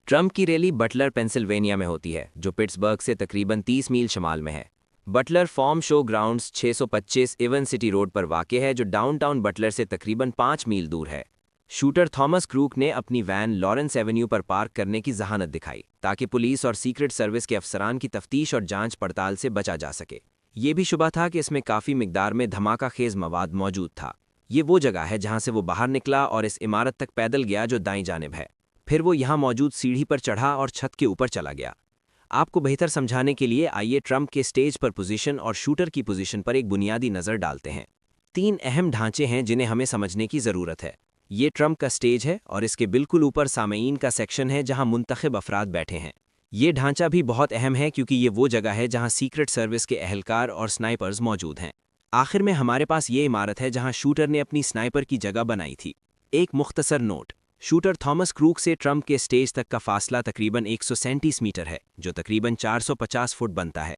Trump की rally Buttler Pennsylvania में होती है, जो पिट्सबर्ग से तकरीबन 30 मील शमाल में है। Butler farm show grounds 625 Evans city road पर वाक़ है, जो डाउनटाउन बटलर से तकरीबन 5 मील दूर है। शूटर थॉमस क्रूक ने अपनी वैन लॉरेंस एवेन्यू पर पार्क करने की जहानत दिखाई, ताकि पुलिस और सीक्रेट सर्विस के अफसरान की तफ्तीश और जांच पड़ताल से बचा जा सके। ये भी शुबा था कि इसमें काफ़ी मिकदार में धमाका खेज मवाद मौजूद था। ये वो जगह है जहां से वो बाहर निकला और इस इमारत तक पैदल गया जो दाईं जानिब है। फिर वो यहाँ मौजूद सीढ़ी पर चढ़ा और छत के ऊपर चला गया। आपको बेहतर समझाने के लिए आइए ट्रंप के स्टेज पर पोजीशन और शूटर की पोजीशन पर एक बुनियादी नज़र डालते हैं। 3 अहम ढांचे हैं जिन्हें हमें समझने की ज़रूरत है। ये ट्रंप का स्टेज है और इसके बिल्कुल ऊपर सामईन का सेक्शन है जहां मुंतखब अफराद बैठे हैं। ये ढांचा भी बहुत अहम है क्योंकि ये वो जगह है जहां सीक्रेट सर्विस के अहलकार और स्नाइपर्स मौजूद हैं। आखिर में हमारे पास ये इमारत है जहां शूटर ने अपनी स्नाइपर की जगह बनाई थी। एक मुख्तसर नोट, शूटर थॉमस क्रूक से ट्रंप के स्टेज तक का फासला तकरीबन 137 मीटर है, जो तकरीबन 450 फुट बनता है,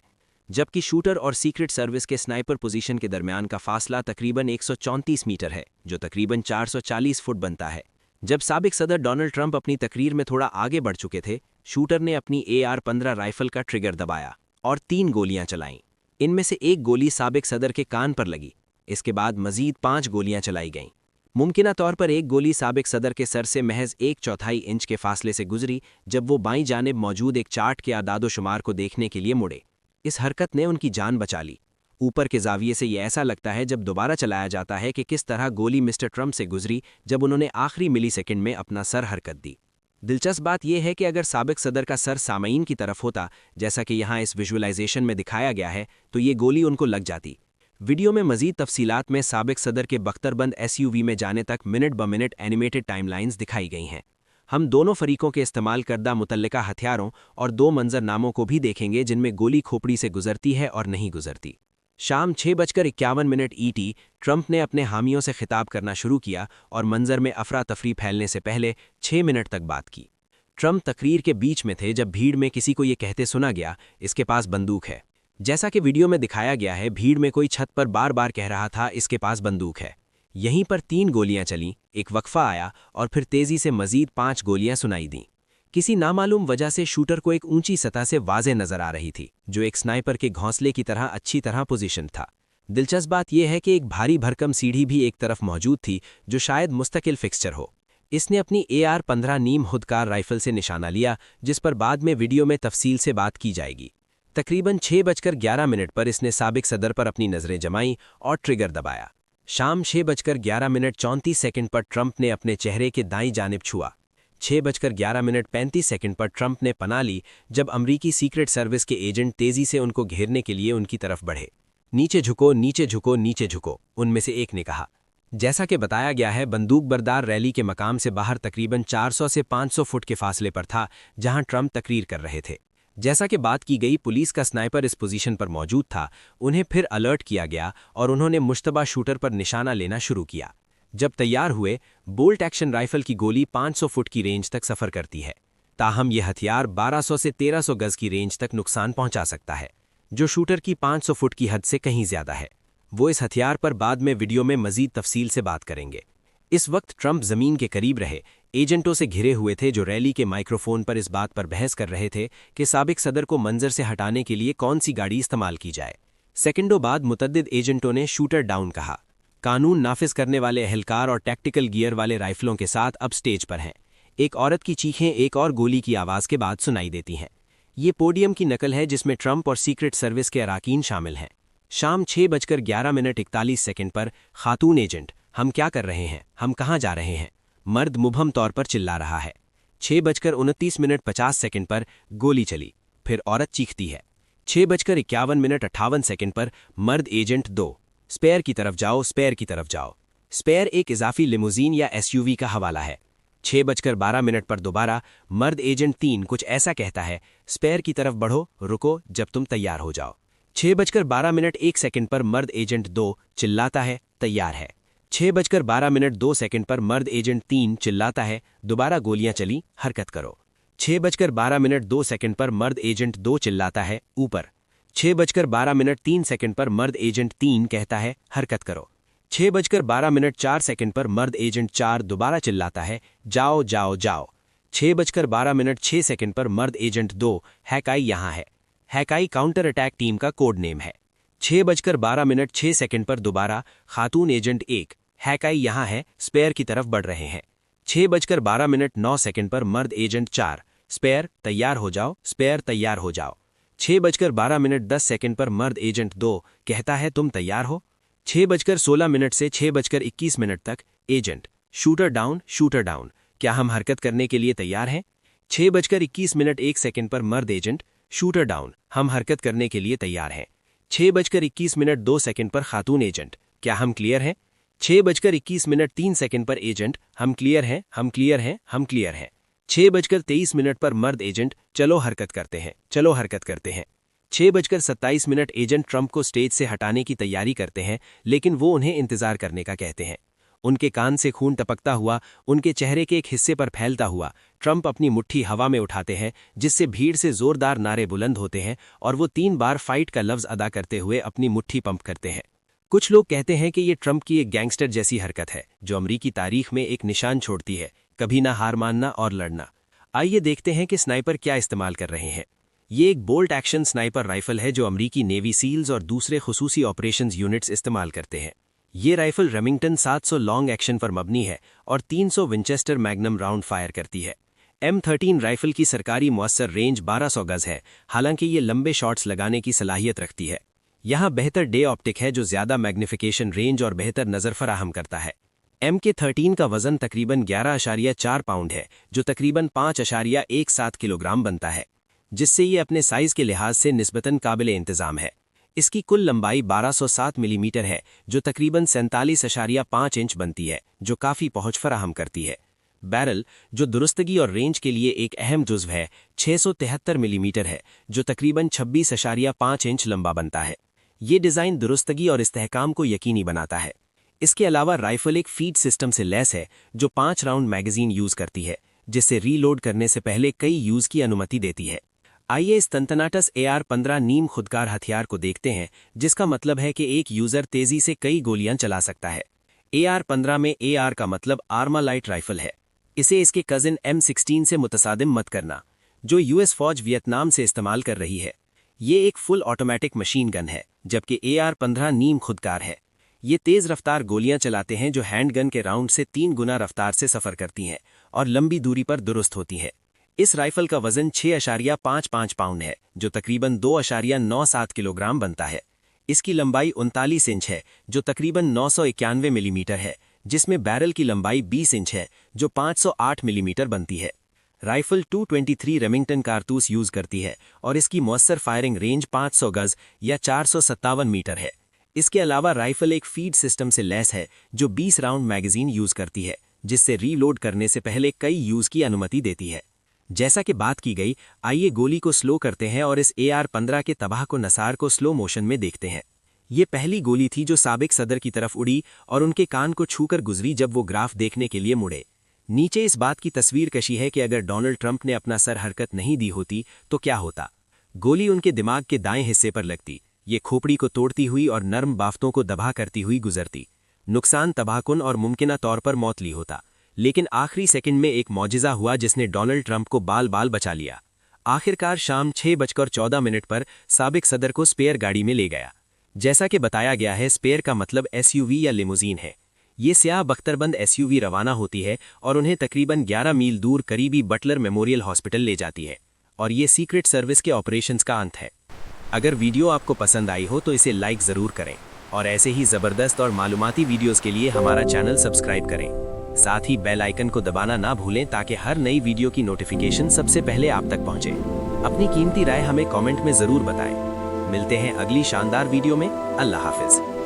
जबकि शूटर और सीक्रेट सर्विस के स्नाइपर पोजीशन के दरमियान का फासला तकरीबन 134 मीटर है, जो तकरीबन 440 फुट बनता है। जब साबिक सदर डोनाल्ड ट्रंप अपनी तकरीर में थोड़ा आगे बढ़ चुके थे, शूटर ने अपनी AR-15 राइफल का ट्रिगर दबाया और 3 गोलियां चलाईं। इनमें से एक गोली साबिक सदर के कान पर लगी। इसके बाद मजीद 5 गोलियां चलाई गईं। मुमकिना तौर पर एक गोली साबिक सदर के सर से महज 1/4 इंच के फासले से गुजरी जब वो बाईं जानिब मौजूद एक चार्ट के आदादोशुमार को देखने के लिए मुड़े। इस हरकत ने उनकी जान बचा ली। ऊपर के जाविये से ये ऐसा लगता है जब दोबारा चलाया जाता है कि किस तरह गोली मिस्टर ट्रंप से गुजरी जब उन्होंने आखिरी मिलीसेकंड में अपना सर हरकत दी। दिलचस्प बात यह है कि अगर साबिक सदर का सर सामईन की तरफ होता, जैसा कि यहाँ इस विजुअलाइजेशन में दिखाया गया है, तो ये गोली उनको लग जाती। वीडियो में मजीद तफसीलात में साबिक सदर के बख्तरबंद SUV में जाने तक मिनट ब मिनट एनिमेटेड टाइमलाइंस दिखाई गई हैं। हम दोनों फरीकों के इस्तेमाल करदा मुतल्लिका हथियारों और 2 मंजरनामों को भी देखेंगे जिनमें गोली खोपड़ी से गुजरती है और नहीं गुजरती। शाम 6:51 ET ट्रंप ने अपने हामियों से खिताब करना शुरू किया और मंजर में अफरा तफरी फैलने से पहले 6 मिनट तक बात की। ट्रंप तकरीर के बीच में थे जब भीड़ में किसी को ये कहते सुना गया, इसके पास बंदूक है। जैसा कि वीडियो में दिखाया गया है, भीड़ में कोई छत पर बार बार कह रहा था, इसके पास बंदूक है। यहीं पर 3 गोलियां चलीं, एक वक्फा आया और फिर तेजी से मजीद 5 गोलियां सुनाई दीं। किसी नामालूम वजह से शूटर को एक ऊंची सतह से वाज़े नजर आ रही थी, जो एक स्नाइपर के घोंसले की तरह अच्छी तरह पोजीशन था। दिलचस्प बात यह है कि एक भारी भरकम सीढ़ी भी एक तरफ मौजूद थी, जो शायद मुस्तकिल फिक्सचर हो। इसने अपनी AR-15 नीम खुदकार राइफल से निशाना लिया, जिस पर बाद में वीडियो में तफसील से बात की जाएगी। तकरीबन 6:11 पर इसने साबिक सदर पर अपनी नज़रें जमाईं और ट्रिगर दबाया। शाम 6:11:34 पर ट्रंप ने अपने चेहरे के दाईं जानिब छुआ। 6:11:35 पर ट्रंप ने पनाह ली जब अमरीकी सीक्रेट सर्विस के एजेंट तेजी से उनको घेरने के लिए उनकी तरफ बढ़े। नीचे झुको, नीचे झुको, नीचे झुको, उनमें से एक ने कहा। जैसा कि बताया गया है, बंदूकबरदार रैली के मकाम से बाहर तकरीबन 400 से 500 फुट के फासले पर था, जहां ट्रंप तकरीर कर रहे थे। जैसा कि बात की गई, पुलिस का स्नाइपर इस पोजीशन पर मौजूद था। उन्हें फिर अलर्ट किया गया और उन्होंने मुश्तबा शूटर पर निशाना लेना शुरू किया। जब तैयार हुए, बोल्ट एक्शन राइफल की गोली 500 फुट की रेंज तक सफ़र करती है। ताहम यह हथियार 1200 से 1300 गज की रेंज तक नुकसान पहुंचा सकता है, जो शूटर की 500 फुट की हद से कहीं ज्यादा है। वो इस हथियार पर बाद में वीडियो में मजीद तफसील से बात करेंगे। इस वक्त ट्रंप जमीन के करीब रहे, एजेंटों से घिरे हुए थे जो रैली के माइक्रोफोन पर इस बात पर बहस कर रहे थे कि साबिक सदर को मंजर से हटाने के लिए कौन सी गाड़ी इस्तेमाल की जाए। सेकंडों बाद मुतद्दिद एजेंटों ने शूटर डाउन कहा। कानून नाफिज करने वाले अहलकार और टैक्टिकल गियर वाले राइफलों के साथ अब स्टेज पर हैं। एक औरत की चीखें एक और गोली की आवाज़ के बाद सुनाई देती हैं। ये पोडियम की नकल है जिसमें ट्रंप और सीक्रेट सर्विस के अराकीन शामिल हैं। शाम 6:11:41 पर खातून एजेंट, हम क्या कर रहे हैं, हम कहाँ जा रहे हैं, मर्द मुबहम तौर पर चिल्ला रहा है। 6:29:50 पर गोली चली, फिर औरत चीखती है। 6:51:58 पर मर्द एजेंट 2, स्पेयर की तरफ जाओ, स्पेयर की तरफ जाओ। स्पेयर एक इजाफी लिमोजीन या SUV का हवाला है। 6:12 पर दोबारा मर्द एजेंट 3 कुछ ऐसा कहता है, स्पेयर की तरफ बढ़ो, रुको जब तुम तैयार हो जाओ। 6:12:01 पर मर्द एजेंट 2 चिल्लाता है, तैयार है। 6:12:02 पर मर्द एजेंट 3 चिल्लाता है, दोबारा गोलियां चली, हरकत करो। 6:12:02 पर मर्द एजेंट 2 चिल्लाता है, ऊपर। 6:12:03 पर मर्द एजेंट 3 कहता है, हरकत करो। 6:12:04 पर मर्द एजेंट 4 दोबारा चिल्लाता है, जाओ जाओ जाओ। 6:12 पर मर्द एजेंट 2 हैकाई यहाँ है। हैकाई काउंटर अटैक टीम का कोड नेम है। 6:12 पर दोबारा खातून एजेंट 1 हैकाई यहाँ है, स्पेयर की तरफ बढ़ रहे हैं। 6:12 पर मर्द एजेंट 4 स्पेयर तैयार हो जाओ, स्पेयर तैयार हो जाओ। 6:12 पर मर्द एजेंट 2 कहता है तुम तैयार हो। 6:16 से 6:21 तक agent shooter down, shooter down, क्या हम हरकत करने के लिए तैयार हैं? 6:21 पर मर्द एजेंट शूटर डाउन, हम हरकत करने के लिए तैयार हैं। 6:21 पर खातून एजेंट, क्या हम क्लियर हैं? 6:21 पर एजेंट, हम क्लियर हैं, हम क्लियर हैं, हम क्लियर हैं। 6:23 पर मर्द एजेंट, चलो हरकत करते हैं, चलो हरकत करते हैं। 6:27 एजेंट ट्रंप को स्टेज से हटाने की तैयारी करते हैं, लेकिन वो उन्हें इंतजार करने का कहते हैं। उनके कान से खून टपकता हुआ, उनके चेहरे के एक हिस्से पर फैलता हुआ, ट्रंप अपनी मुट्ठी हवा में उठाते हैं, जिससे भीड़ से जोरदार नारे बुलंद होते हैं और वो 3 बार फाइट का लफ्ज अदा करते हुए अपनी मुट्ठी पंप करते हैं। कुछ लोग कहते हैं कि ये ट्रंप की एक गैंगस्टर जैसी हरकत है, जो अमरीकी तारीख में एक निशान छोड़ती है, कभी ना हार मानना और लड़ना। आइए देखते हैं कि स्नाइपर क्या इस्तेमाल कर रहे हैं। ये एक बोल्ट एक्शन स्नाइपर राइफल है जो अमरीकी नेवी सील्स और दूसरे खुसूसी ऑपरेशंस यूनिट्स इस्तेमाल करते हैं। ये राइफल रेमिंगटन 700 लॉन्ग एक्शन पर मबनी है और 300 विंचेस्टर मैग्नम राउंड फायर करती है। M13 राइफल की सरकारी मुअस्सर रेंज 1200 गज है, हालांकि ये लंबे शॉट्स लगाने की सलाहियत रखती है। यहाँ बेहतर डे ऑप्टिक है जो ज़्यादा मैग्निफिकेशन रेंज और बेहतर नज़र फराहम करता है। MK13 का वजन तकरीबन 11.4 पाउंड है, जो तकरीबन 5.17 किलोग्राम बनता है, जिससे ये अपने साइज के लिहाज से निस्बतन काबिल इंतज़ाम है। इसकी कुल लंबाई 1207 मिलीमीटर है, जो तकरीबन 47.5 इंच बनती है, जो काफ़ी पहुंच फराहम करती है। बैरल, जो दुरुस्तगी और रेंज के लिए एक अहम जुज़्व है, 673 मिलीमीटर है, जो तकरीबन 26.5 इंच लंबा बनता है। ये डिज़ाइन दुरुस्तगी और इस्तेहकाम को यकीनी बनाता है। इसके अलावा राइफल एक फीड सिस्टम से लैस है, जो 5 राउंड मैगजीन यूज़ करती है, जिससे रीलोड करने से पहले कई यूज़ की अनुमति देती है। आइए इस तंतनाटस AR-15 नीम खुदकार हथियार को देखते हैं, जिसका मतलब है कि एक यूज़र तेज़ी से कई गोलियां चला सकता है। AR-15 में AR का मतलब आर्मालाइट राइफल है। इसे इसके कज़िन M16 से मुतसादिम मत करना, जो US फौज वियतनाम से इस्तेमाल कर रही है। ये एक फुल ऑटोमेटिक मशीन गन है, जबकि AR-15 नीम खुदकार है। ये तेज़ रफ्तार गोलियां चलाते हैं जो हैंडगन के राउंड से 3 गुना रफ्तार से सफ़र करती हैं और लंबी दूरी पर दुरुस्त होती हैं। इस राइफल का वजन 6.55 पाउंड है, जो तकरीबन 2.97 किलोग्राम बनता है। इसकी लंबाई 39 इंच है, जो तकरीबन 991 मिलीमीटर है, जिसमें बैरल की लंबाई 20 इंच है, जो 508 मिलीमीटर बनती है। राइफल 223 रेमिंगटन कारतूस यूज़ करती है और इसकी मौसर फायरिंग रेंज 500 गज या 457 मीटर है। इसके अलावा राइफल एक फीड सिस्टम से लैस है, जो 20 राउंड मैगजीन यूज़ करती है, जिससे रीलोड करने से पहले कई यूज़ की अनुमति देती है। जैसा कि बात की गई, आइए गोली को स्लो करते हैं और इस AR-15 के तबाह को नसार को स्लो मोशन में देखते हैं। ये पहली गोली थी जो साबिक सदर की तरफ उड़ी और उनके कान को छूकर गुजरी जब वो ग्राफ देखने के लिए मुड़े। नीचे इस बात की तस्वीर कशी है कि अगर डोनाल्ड ट्रंप ने अपना सर हरकत नहीं दी होती तो क्या होता। गोली उनके दिमाग के दाएं हिस्से पर लगती, ये खोपड़ी को तोड़ती हुई और नर्म बाफ्तों को दबा करती हुई गुजरती। नुकसान तबाहकुन और मुमकिना तौर पर मौतली होता, लेकिन आखिरी सेकंड में एक मौजिज़ा हुआ जिसने डोनाल्ड ट्रंप को बाल बाल बचा लिया। आखिरकार शाम 6:14 पर साबिक सदर को स्पेयर गाड़ी में ले गया। जैसा कि बताया गया है, स्पेयर का मतलब SUV या लिमोजीन है। ये स्याह बख्तरबंद SUV रवाना होती है और उन्हें तकरीबन 11 मील दूर करीबी बटलर मेमोरियल हॉस्पिटल ले जाती है, और ये सीक्रेट सर्विस के ऑपरेशंस का अंत है। अगर वीडियो आपको पसंद आई हो तो इसे लाइक ज़रूर करें और ऐसे ही ज़बरदस्त और मालूमाती वीडियोज़ के लिए हमारा चैनल सब्सक्राइब करें। साथ ही बेल आइकन को दबाना ना भूलें ताकि हर नई वीडियो की नोटिफिकेशन सबसे पहले आप तक पहुंचे। अपनी कीमती राय हमें कमेंट में ज़रूर बताएं। मिलते हैं अगली शानदार वीडियो में। अल्लाह हाफिज़।